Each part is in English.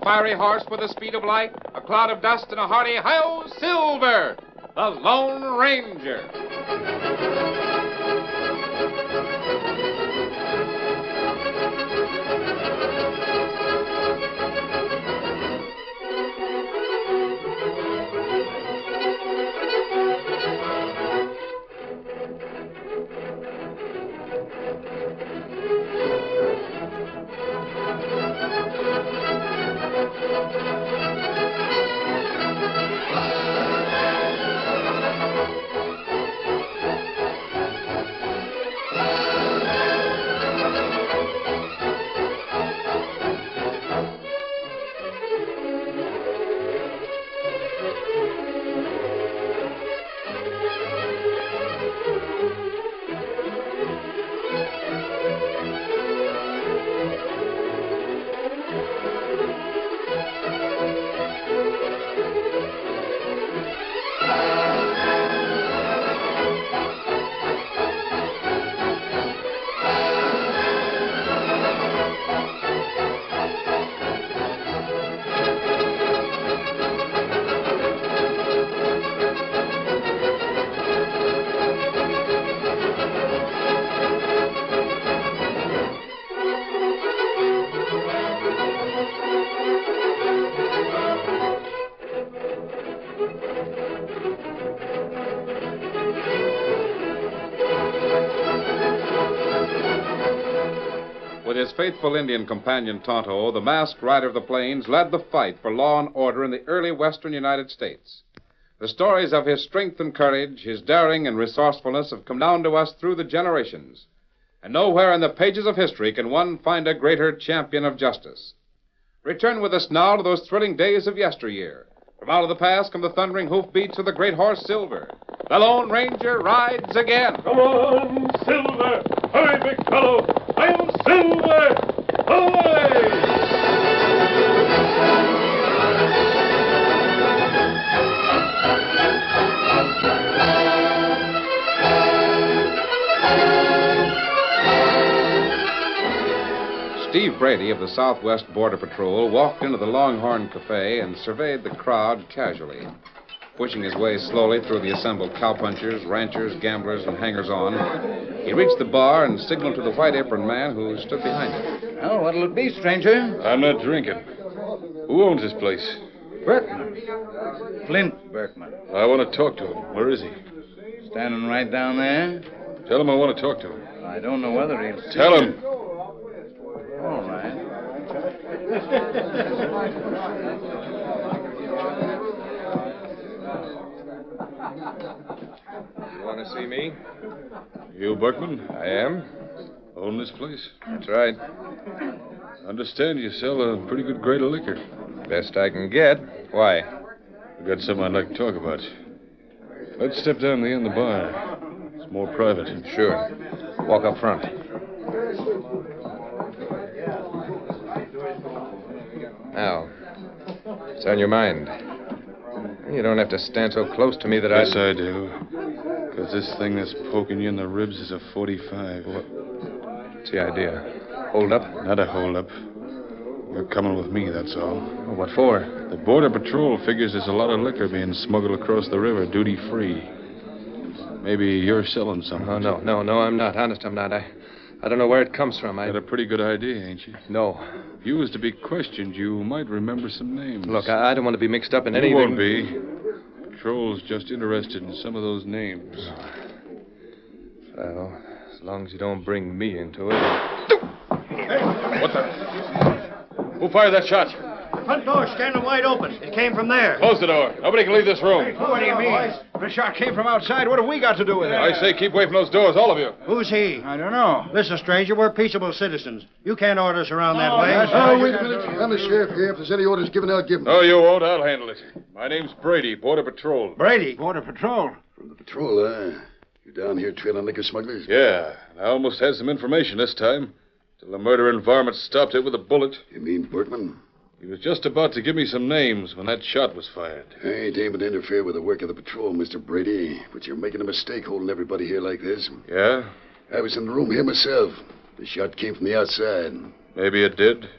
fiery horse with the speed of light, a cloud of dust, and a hearty hi-yo Silver, the Lone Ranger. With his faithful Indian companion Tonto, the masked rider of the plains led the fight for law and order in the early western United States. The stories of his strength and courage, his daring and resourcefulness have come down to us through the generations. And nowhere in the pages of history can one find a greater champion of justice. Return with us now to those thrilling days of yesteryear. From out of the past come the thundering hoofbeats of the great horse Silver. The Lone Ranger rides again. Come on, Silver! Hurry, big fellow! I'm Silver! Away! Steve Brady of the Southwest Border Patrol walked into the Longhorn Cafe and surveyed the crowd casually. Pushing his way slowly through the assembled cowpunchers, ranchers, gamblers, and hangers-on, he reached the bar and signaled to the white-aproned man who stood behind him. Well, what'll it be, stranger? I'm not drinking. Who owns this place? Berkman. Flint Berkman. I want to talk to him. Where is he? Standing right down there. Tell him I want to talk to him. I don't know whether he'll... Tell him. All right. You want to see me? You Berkman? I am. Own this place? That's right. Understand you sell a pretty good grade of liquor. Best I can get. Why? I've got something I'd like to talk about. Let's step down to the end of the bar. It's more private. Sure. Walk up front. Now, what's on your mind? You don't have to stand so close to me that Yes, I do. Because this thing that's poking you in the ribs is a 45. What's the idea? Hold up? Not a hold-up. You're coming with me, that's all. Well, what for? The Border Patrol figures there's a lot of liquor being smuggled across the river, duty-free. Maybe you're selling something. Oh, no, I'm not. Honest, I'm not. I don't know where it comes from. Got a pretty good idea, ain't you? No. If you was to be questioned, you might remember some names. Look, I don't want to be mixed up in anything. You won't be. Patrol's just interested in some of those names. Well, as long as you don't bring me into it. Hey, what the... Who fired that shot? Front door's standing wide open. It came from there. Close the door. Nobody can leave this room. What do you mean? The shot came from outside. What have we got to do with it? I say keep away from those doors, all of you. Who's he? I don't know. Listen, stranger, we're peaceable citizens. You can't order us around that way. Oh, wait a minute. I'm the sheriff here. If there's any orders given, I'll give them. No, you won't. I'll handle it. My name's Brady, Border Patrol. Brady. Border Patrol. From the patrol, You down here trailing liquor smugglers? Yeah, I almost had some information this time. Till the murdering varmint stopped it with a bullet. You mean Berkman? He was just about to give me some names when that shot was fired. I ain't aiming to interfere with the work of the patrol, Mr. Brady, but you're making a mistake holding everybody here like this. Yeah? I was in the room here myself. The shot came from the outside. Maybe it did.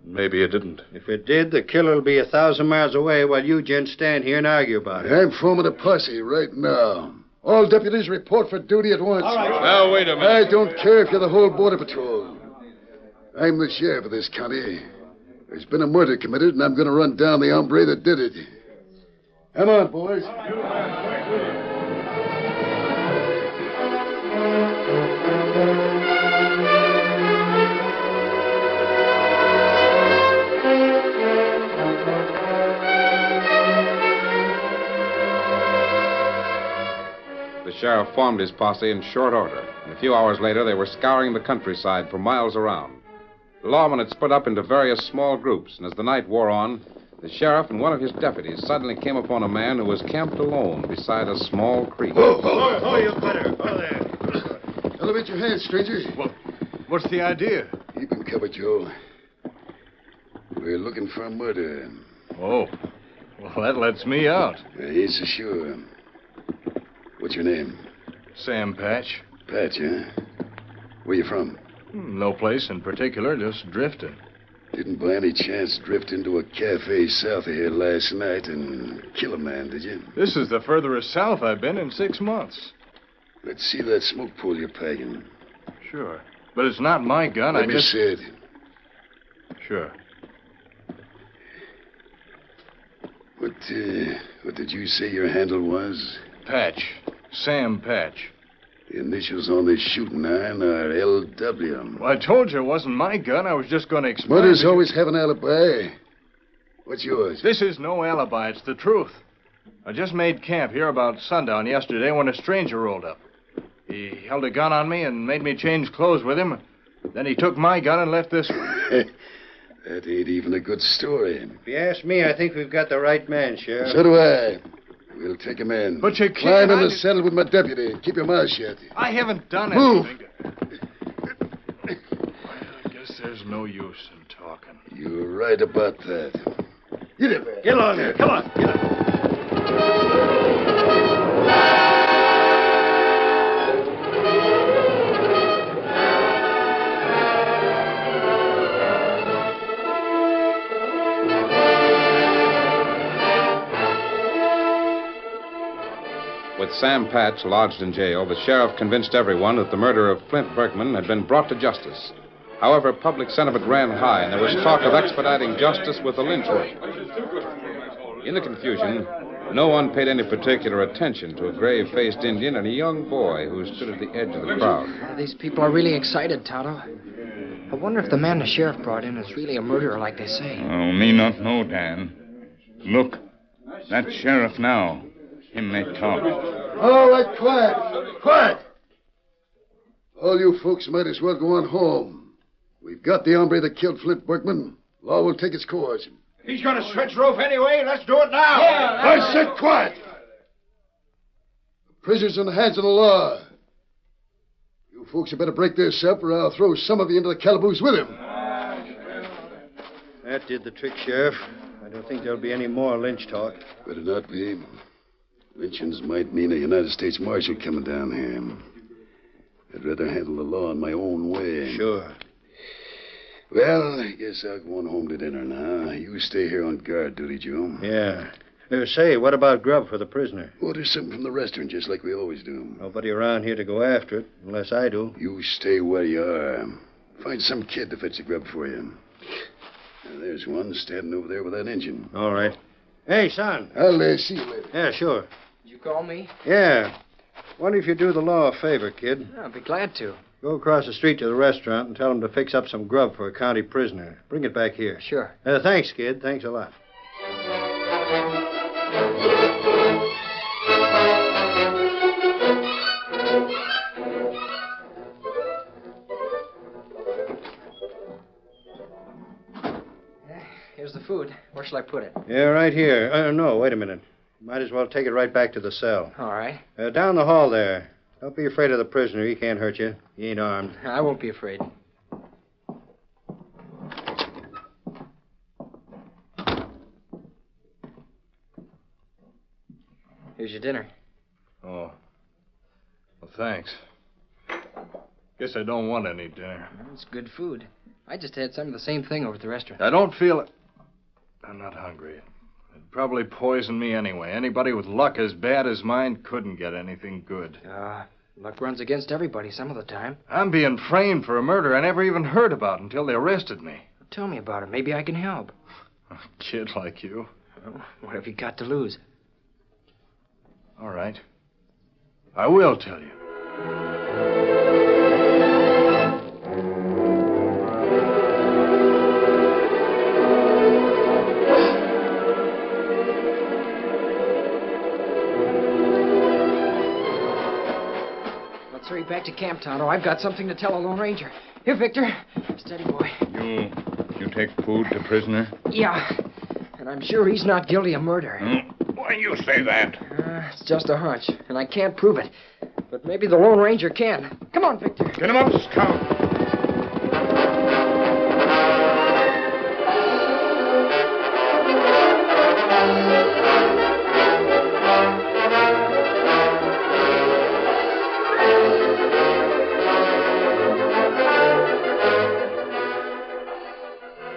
Maybe it didn't. If it did, the killer will be 1,000 miles away while you gents stand here and argue about it. I'm forming a posse right now. All deputies report for duty at once. All right. Now, wait a minute. I don't care if you're the whole Border Patrol. I'm the sheriff of this county. There's been a murder committed, and I'm going to run down the hombre that did it. Come on, boys. The sheriff formed his posse in short order, and a few hours later they were scouring the countryside for miles around. The lawmen had split up into various small groups, and as the night wore on, the sheriff and one of his deputies suddenly came upon a man who was camped alone beside a small creek. Oh, you better. Oh, there. Elevate your hands, stranger. What's the idea? Keep him covered, Joe. We're looking for a murder. Oh, well, that lets me out. I ain't so sure. What's your name? Sam Patch. Patch, huh? Where you from? No place in particular, just drifting. Didn't by any chance drift into a cafe south of here last night and kill a man, did you? This is the furthest south I've been in 6 months. Let's see that smoke pole you're packing. Sure. But it's not my gun. Let me see it. Sure. What did you say your handle was? Patch. Sam Patch. The initials on this shooting iron are LW. Well, I told you it wasn't my gun. I was just going to explain. Murders to you. always have an alibi. What's yours? This is no alibi. It's the truth. I just made camp here about sundown yesterday when a stranger rolled up. He held a gun on me and made me change clothes with him. Then he took my gun and left this. That ain't even a good story. If you ask me, I think we've got the right man, Sheriff. So do I. We'll take him in. But you can't. Climb in the saddle with my deputy and keep your mouth shut. I haven't done Move. anything. I guess there's no use in talking. You're right about that. Get it, man. Get along here. Come on. Get up. With Sam Patch lodged in jail, the sheriff convinced everyone that the murder of Flint Bergman had been brought to justice. However, public sentiment ran high, and there was talk of expediting justice with the lynch work. In the confusion, no one paid any particular attention to a grave-faced Indian and a young boy who stood at the edge of the crowd. These people are really excited, Tonto. I wonder if the man the sheriff brought in is really a murderer like they say. Oh, me not know, Dan. Look, that sheriff now. Him may talk. All right, quiet. Quiet. All you folks might as well go on home. We've got the hombre that killed Flint Bergman. Law will take its course. He's going to stretch rope anyway. Let's do it now. I said quiet. The prisoner's in the hands of the law. You folks had better break this up, or I'll throw some of you into the calaboose with him. That did the trick, Sheriff. I don't think there'll be any more lynch talk. Better not be. Lynchings might mean a United States Marshal coming down here. I'd rather handle the law in my own way. Sure. Well, I guess I'll go on home to dinner now. You stay here on guard duty, Joe. Yeah. Say, what about grub for the prisoner? Order something from the restaurant, just like we always do. Nobody around here to go after it, unless I do. You stay where you are. Find some kid to fetch the grub for you. Now, there's one standing over there with that engine. All right. Hey, son. I'll see you later. Yeah, sure. Did you call me? Yeah. Wonder if you do the law a favor, kid. I'll be glad to. Go across the street to the restaurant and tell them to fix up some grub for a county prisoner. Bring it back here. Sure. Thanks, kid. Thanks a lot. Here's the food. Where shall I put it? Yeah, right here. No, wait a minute. Might as well take it right back to the cell. All right. Down the hall there. Don't be afraid of the prisoner. He can't hurt you. He ain't armed. I won't be afraid. Here's your dinner. Oh. Well, thanks. Guess I don't want any dinner. Well, it's good food. I just had some of the same thing over at the restaurant. I don't feel it. I'm not hungry. It'd probably poison me anyway. Anybody with luck as bad as mine couldn't get anything good. Luck runs against everybody some of the time. I'm being framed for a murder I never even heard about until they arrested me. Tell me about it. Maybe I can help. A kid like you. Well, what have you got to lose? All right. I will tell you. Let's hurry back to camp, Tonto. I've got something to tell the Lone Ranger. Here, Victor. Steady, boy. You take food to prisoner? Yeah. And I'm sure he's not guilty of murder. Why you say that? It's just a hunch, and I can't prove it. But maybe the Lone Ranger can. Come on, Victor. Get him up, Scout.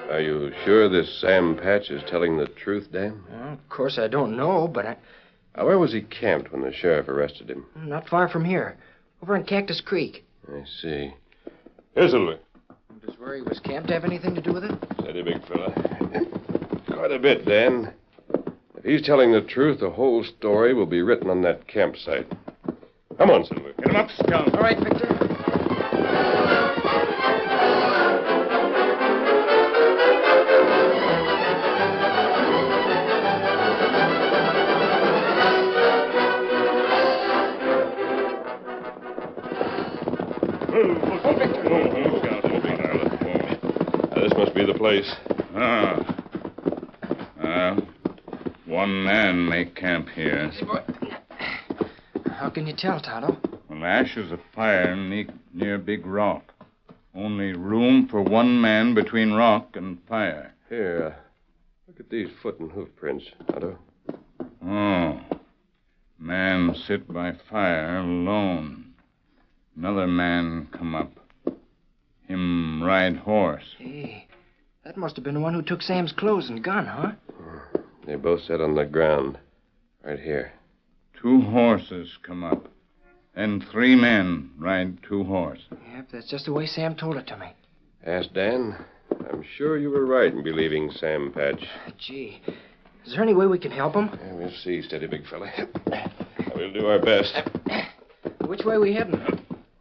Are you sure this Sam Patch is telling the truth, Dan? Well, of course, I don't know, but Where was he camped when the sheriff arrested him? not far from here. Over in Cactus Creek. I see. Here, Silver. Does where he was camped have anything to do with it? Steady, big fella. Quite a bit, Dan. If he's telling the truth, the whole story will be written on that campsite. Come on, Silver. Get him up, Scout. All right, Victor. This must be the place. One man may camp here. How can you tell, Tonto? Well, ashes of fire near Big Rock. Only room for one man between rock and fire. Here, look at these foot and hoof prints, Tonto. Oh. Man sit by fire alone. Another man come up. Him ride horse. Hey, that must have been the one who took Sam's clothes and gun, huh? They both sat on the ground. Right here. 2 horses come up. And 3 men ride 2 horses. Yep, that's just the way Sam told it to me. Ask Dan. I'm sure you were right in believing Sam Patch. Gee, is there any way we can help him? Yeah, we'll see, steady, big fella. We'll do our best. Which way are we heading?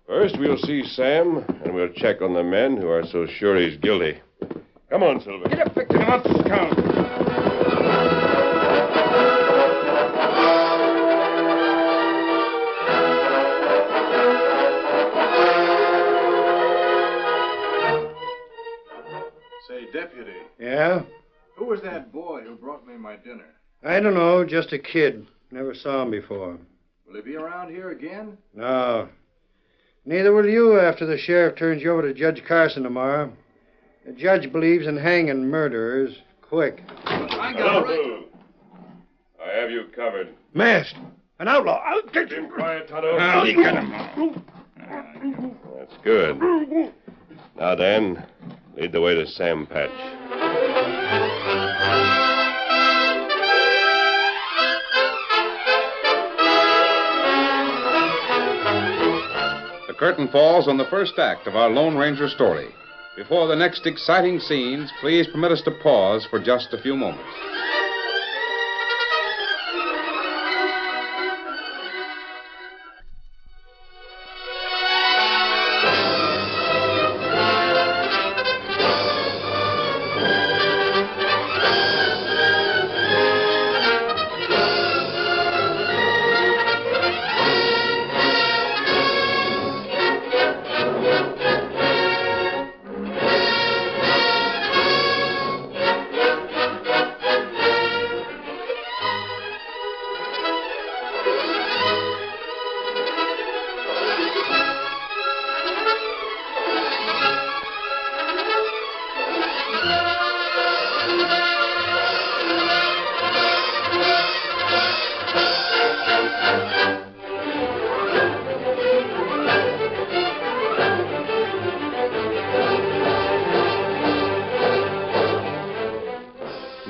First, we'll see Sam, and we'll check on the men who are so sure he's guilty. Come on, Silver. Get up, Victor. Get him up, Scout. Say, deputy, Yeah? who was that boy who brought me my dinner? I don't know. Just a kid. Never saw him before. Will he be around here again? No. Neither will you after the sheriff turns you over to Judge Carson tomorrow. The judge believes in hanging murderers quick. I got it right. I have you covered. Masked. An outlaw. I'll get Keep quiet, Tonto. Now, you get him. That's good. Now, Dan, lead the way to Sam Patch. The curtain falls on the first act of our Lone Ranger story. Before the next exciting scenes, please permit us to pause for just a few moments.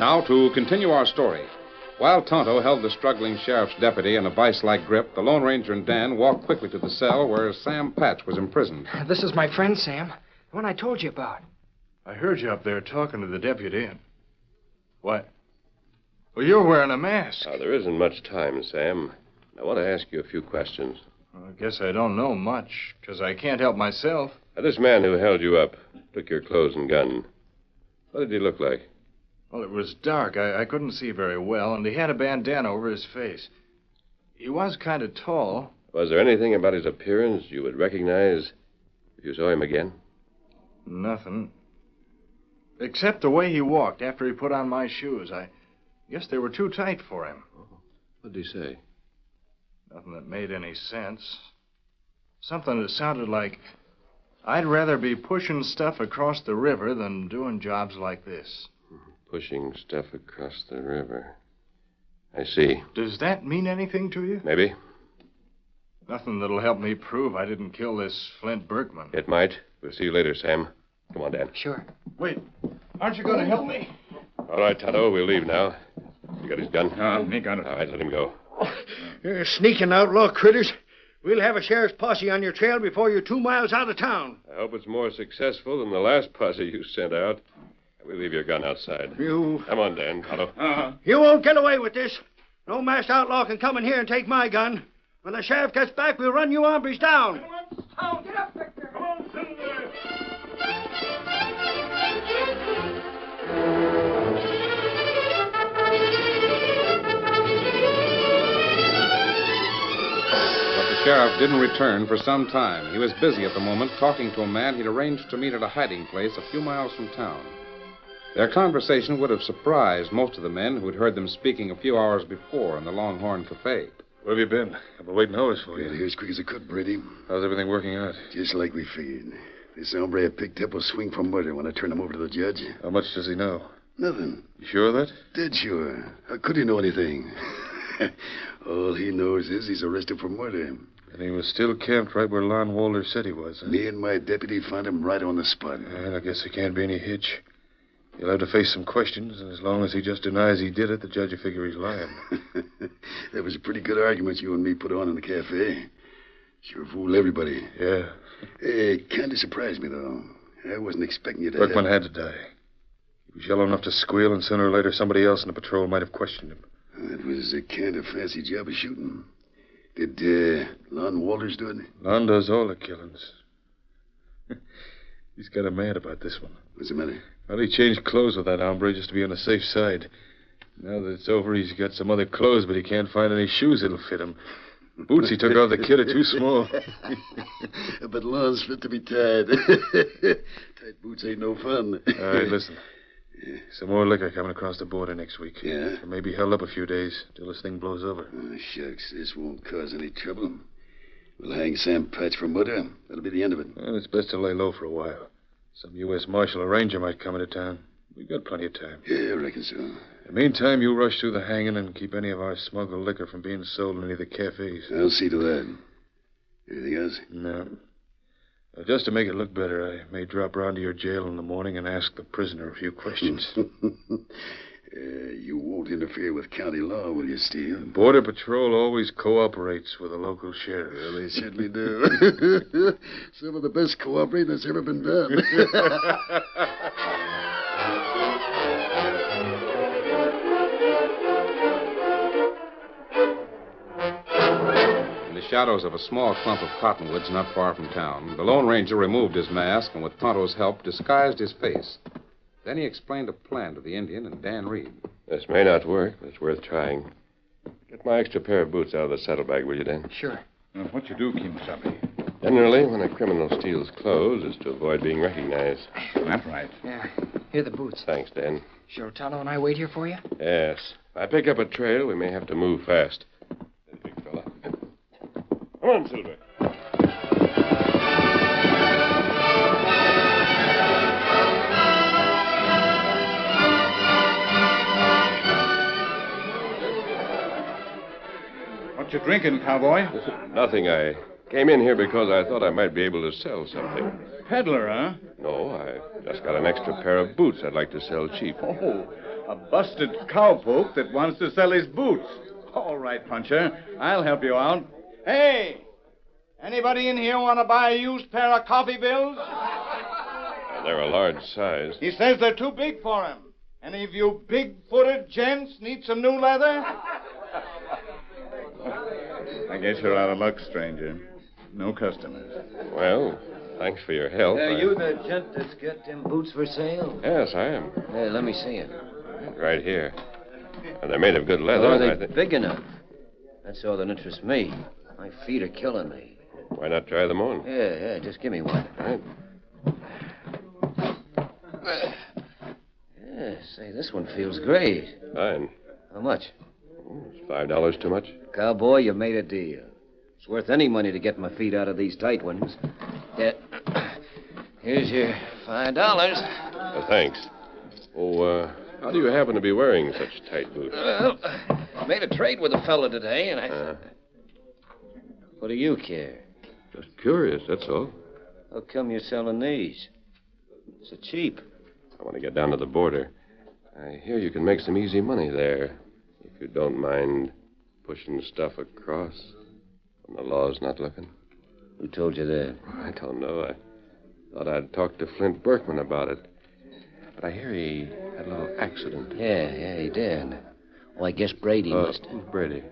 Now, to continue our story. While Tonto held the struggling sheriff's deputy in a vice-like grip, the Lone Ranger and Dan walked quickly to the cell where Sam Patch was imprisoned. This is my friend, Sam. The one I told you about. I heard you up there talking to the deputy. What? Well, you're wearing a mask. Now, there isn't much time, Sam. I want to ask you a few questions. Well, I guess I don't know much, because I can't help myself. Now, this man who held you up took your clothes and gun. What did he look like? Well, it was dark. I couldn't see very well, and he had a bandana over his face. He was kind of tall. Was there anything about his appearance you would recognize if you saw him again? Nothing. Except the way he walked after he put on my shoes. I guess they were too tight for him. What did he say? Nothing that made any sense. Something that sounded like, I'd rather be pushing stuff across the river than doing jobs like this. Pushing stuff across the river. I see. Does that mean anything to you? Maybe. Nothing that'll help me prove I didn't kill this Flint Berkman. It might. We'll see you later, Sam. Come on, Dan. Sure. Wait, aren't you going to help me? All right, Tonto, we'll leave now. You got his gun? Me got it. All right, let him go. You're sneaking outlaw critters. We'll have a sheriff's posse on your trail before you're 2 miles out of town. I hope it's more successful than the last posse you sent out. We'll leave your gun outside. You... Come on, Dan. Tonto. You won't get away with this. No masked outlaw can come in here and take my gun. When the sheriff gets back, we'll run you hombres down. Get up, Victor. Come on, Silver. But the sheriff didn't return for some time. He was busy at the moment talking to a man he'd arranged to meet at a hiding place a few miles from town. Their conversation would have surprised most of the men who'd heard them speaking a few hours before in the Longhorn Cafe. Where have you been? I've been waiting hours for you. Got here as quick as I could, Brady. How's everything working out? Just like we figured. This hombre I picked up will swing for murder when I turn him over to the judge. How much does he know? Nothing. You sure of that? Dead sure. How could he know anything? All he knows is he's arrested for murder. And he was still camped right where Lon Walder said he was, huh? Me and my deputy found him right on the spot. Well, I guess there can't be any hitch. He'll have to face some questions, and as long as he just denies he did it, the judge will figure he's lying. That was a pretty good argument you and me put on in the cafe. Sure fooled everybody. Yeah. It kind of surprised me, though. I wasn't expecting you to... Berkman had to die. He was yellow enough to squeal, and sooner or later somebody else in the patrol might have questioned him. It was a kind of fancy job of shooting. Did Lon Walters do it? Lon does all the killings. He's got him mad about this one. What's the matter? Well, he changed clothes with that hombre just to be on the safe side. Now that it's over, he's got some other clothes, but he can't find any shoes that'll fit him. Boots he took off the kid are too small. But Lon's fit to be tied. Tight boots ain't no fun. All right, listen. Some more liquor coming across the border next week. Yeah? Or maybe held up a few days till this thing blows over. Oh, shucks, this won't cause any trouble. We'll hang Sam Patch for murder. That'll be the end of it. Well, it's best to lay low for a while. Some U.S. Marshal or Ranger might come into town. We've got plenty of time. Yeah, I reckon so. In the meantime, you rush through the hanging and keep any of our smuggled liquor from being sold in any of the cafes. I'll see to that. Anything else? No. Just to make it look better, I may drop round to your jail in the morning and ask the prisoner a few questions. You won't interfere with county law, will you, Steve? Border Patrol always cooperates with the local sheriff. Well, they certainly do. Some of the best cooperating that's ever been done. In the shadows of a small clump of cottonwoods not far from town, the Lone Ranger removed his mask and, with Tonto's help, disguised his face. Then he explained a plan to the Indian and Dan Reed. This may not work, but it's worth trying. Get my extra pair of boots out of the saddlebag, will you, Dan? Sure. What you do, Kimasabi? Generally, when a criminal steals clothes, is to avoid being recognized. That's right. Yeah. Here are the boots. Thanks, Dan. Sure, Tonto and I wait here for you? Yes. If I pick up a trail, we may have to move fast. Big fella. Come on, Silver. What you drinking, cowboy? Nothing. I came in here because I thought I might be able to sell something. Peddler, huh? No, I just got an extra pair of boots I'd like to sell cheap. Oh, A busted cowpoke that wants to sell his boots. All right, Puncher. I'll help you out. Hey! Anybody in here want to buy a used pair of coffee bills? They're a large size. He says they're too big for him. Any of you big-footed gents need some new leather? I guess you're out of luck, stranger. No customers. Well, thanks for your help. You the gent that's got them boots for sale? Yes, I am. Hey, let me see them. Right here. And they're made of good leather. Are they big enough? That's all that interests me. My feet are killing me. Why not try them on? Yeah, just give me one. Right. Yeah, say, this one feels great. Fine. How much? Is $5 too much? Cowboy, you made a deal. It's worth any money to get my feet out of these tight ones. Yeah. Here's your $5. Thanks. Oh, how do you happen to be wearing such tight boots? Well, I made a trade with a fella today, and I thought... What do you care? Just curious, that's all. How come you're selling these? So cheap. I want to get down to the border. I hear you can make some easy money there, if you don't mind pushing stuff across when the law's not looking. Who told you that? I don't know. I thought I'd talk to Flint Berkman about it. But I hear he had a little accident. Yeah, he did. Well, I guess Brady must... Brady.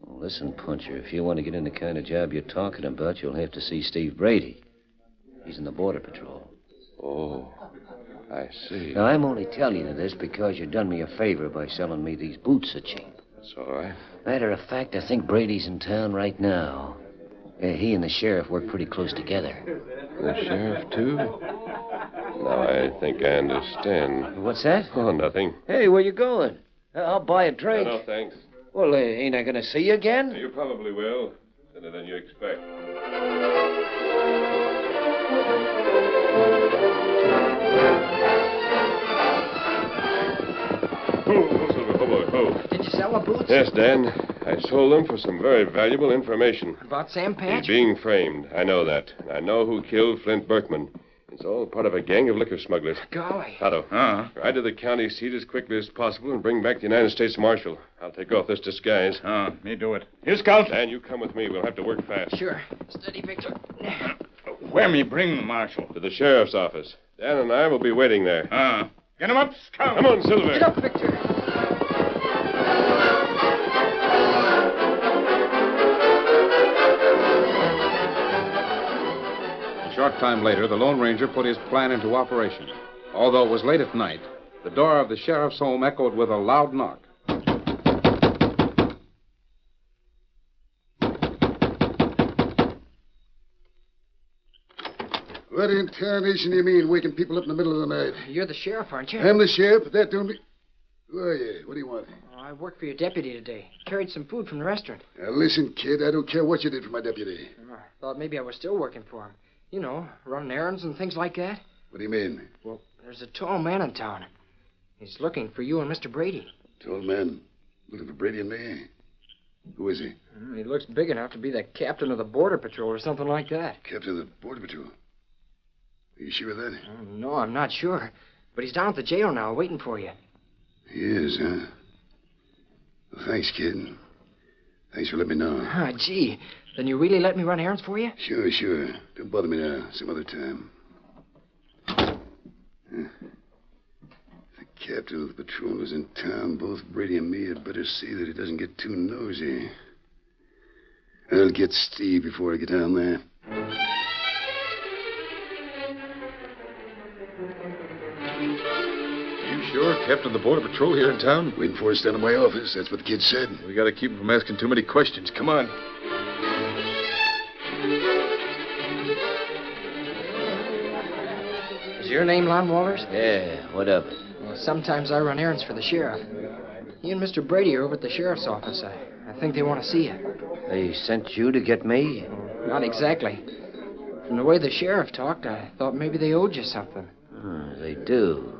Well, listen, Puncher, if you want to get in the kind of job you're talking about, you'll have to see Steve Brady. He's in the Border Patrol. Oh, I see. Now, I'm only telling you this because you done me a favor by selling me these boots so cheap. That's all right. Matter of fact, I think Brady's in town right now. He and the sheriff work pretty close together. The sheriff, too? Now I think I understand. What's that? Oh, nothing. Hey, where you going? I'll buy a drink. No, thanks. Well, ain't I going to see you again? You probably will. Sooner than you expect. Ho, Silver, ho, boy, ho. Did you sell the boots? Yes, Dan. I sold them for some very valuable information. About Sam Patch? He's being framed. I know that. I know who killed Flint Berkman. It's all part of a gang of liquor smugglers. Golly. Otto, ride to the county seat as quickly as possible and bring back the United States Marshal. I'll take off this disguise. Me do it. Here, Scout. Dan, you come with me. We'll have to work fast. Sure. Steady, Victor. Where me bring the marshal? To the sheriff's office. Dan and I will be waiting there. Get him up, Scout. Come on, Silver. Get up, Victor. A short time later, the Lone Ranger put his plan into operation. Although it was late at night, the door of the sheriff's home echoed with a loud knock. What in tarnation do you mean, waking people up in the middle of the night? You're the sheriff, aren't you? I'm the sheriff, but that don't mean... Who are you? What do you want? I worked for your deputy today. Carried some food from the restaurant. Now, listen, kid, I don't care what you did for my deputy. I thought maybe I was still working for him. You know, running errands and things like that. What do you mean? Well, there's a tall man in town. He's looking for you and Mr. Brady. Tall man looking for Brady and me? Who is he? He looks big enough to be the captain of the Border Patrol or something like that. Captain of the Border Patrol. Are you sure of that? No, I'm not sure. But he's down at the jail now, waiting for you. He is, huh? Well, thanks, kid. Thanks for letting me know. Gee. Then you really let me run errands for you? Sure. Don't bother me now. Some other time. If the captain of the patrol is in town, both Brady and me had better see that he doesn't get too nosy. I'll get Steve before I get down there. Sure, Captain of the Border Patrol here in town? Waiting for us down in my office. That's what the kid said. We gotta keep him from asking too many questions. Come on. Is your name Lon Walters? Yeah, what of it? Well, sometimes I run errands for the sheriff. He and Mr. Brady are over at the sheriff's office. I think they want to see you. They sent you to get me? Not exactly. From the way the sheriff talked, I thought maybe they owed you something. They do.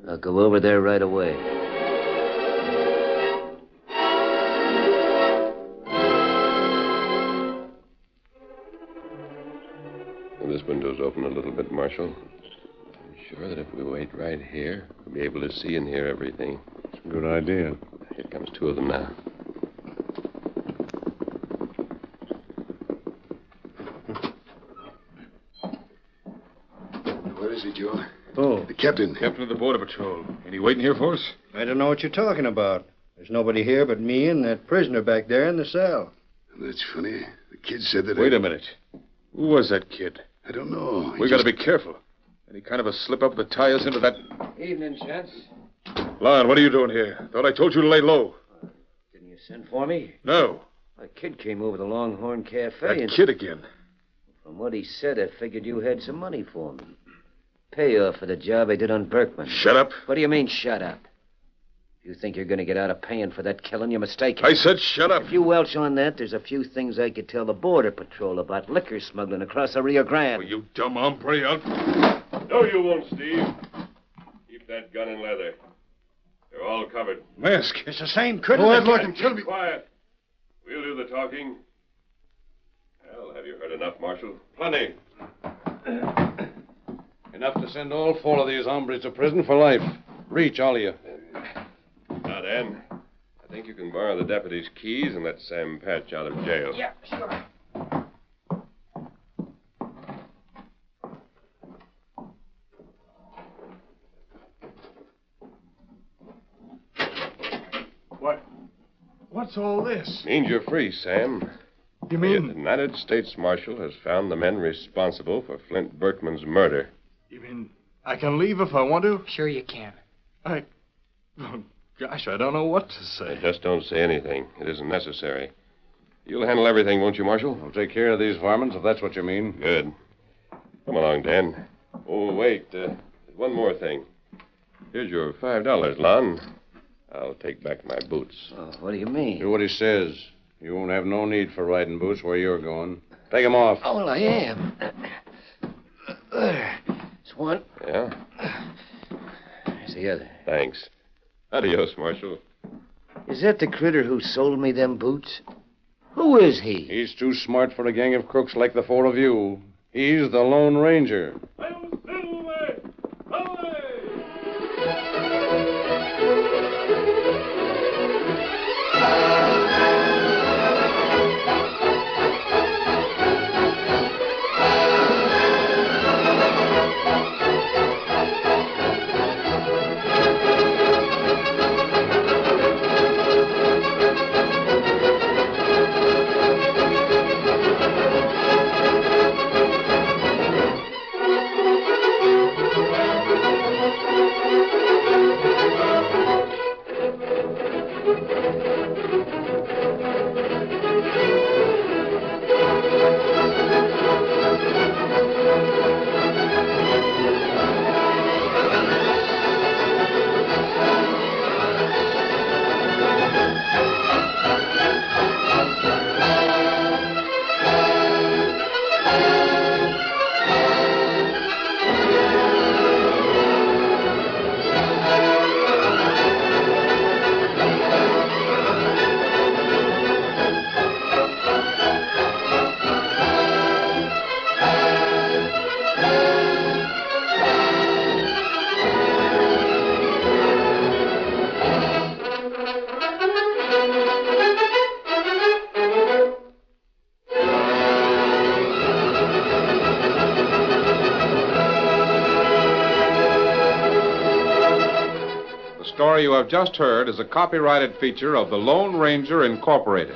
I'll go over there right away. This window's open a little bit, Marshal. sure that if we wait right here, we'll be able to see and hear everything. It's a good idea. Here comes two of them now. What is it, Joe? Oh, The captain. Captain of the Border Patrol. Ain't he waiting here for us? I don't know what you're talking about. There's nobody here but me and that prisoner back there in the cell. That's funny. The kid said that. Wait a minute. Who was that kid? I don't know. We gotta be careful. Any kind of a slip up that tie us into that. Evening, gents. Lon, what are you doing here? Thought I told you to lay low. Didn't you send for me? No. A kid came over to the Longhorn Cafe That and... kid again. From what he said, I figured you had some money for me. Payoff for the job I did on Berkman. Shut up. What do you mean, shut up? If you think you're going to get out of paying for that killing, you're mistaken. I said shut up. If you welch on that, there's a few things I could tell the Border Patrol about liquor smuggling across the Rio Grande. Oh, you dumb hombre. No, you won't, Steve. Keep that gun in leather. They're all covered. Mask. It's the same critter. Go that ahead, let got- him kill me. Quiet. We'll do the talking. Well, have you heard enough, Marshal? Plenty. Enough to send all four of these hombres to prison for life. Reach, all of you. Now, Dan, I think you can borrow the deputy's keys and let Sam Patch out of jail. Yeah, sure. What's all this? Means you're free, Sam. You The mean... United States Marshal has found the men responsible for Flint Berkman's murder. You mean I can leave if I want to? Sure you can. Oh, gosh, I don't know what to say. Just don't say anything. It isn't necessary. You'll handle everything, won't you, Marshal? I'll take care of these varmints, if that's what you mean. Good. Come along, Dan. Oh, wait. One more thing. Here's your $5, Lon. I'll take back my boots. Oh, what do you mean? Do what he says. You won't have no need for riding boots where you're going. Take 'em off. Oh, well, I am. There's one. Yeah? There's the other. Thanks. Adios, Marshal. Is that the critter who sold me them boots? Who is he? He's too smart for a gang of crooks like the four of you. He's the Lone Ranger. The story you have just heard is a copyrighted feature of the Lone Ranger Incorporated.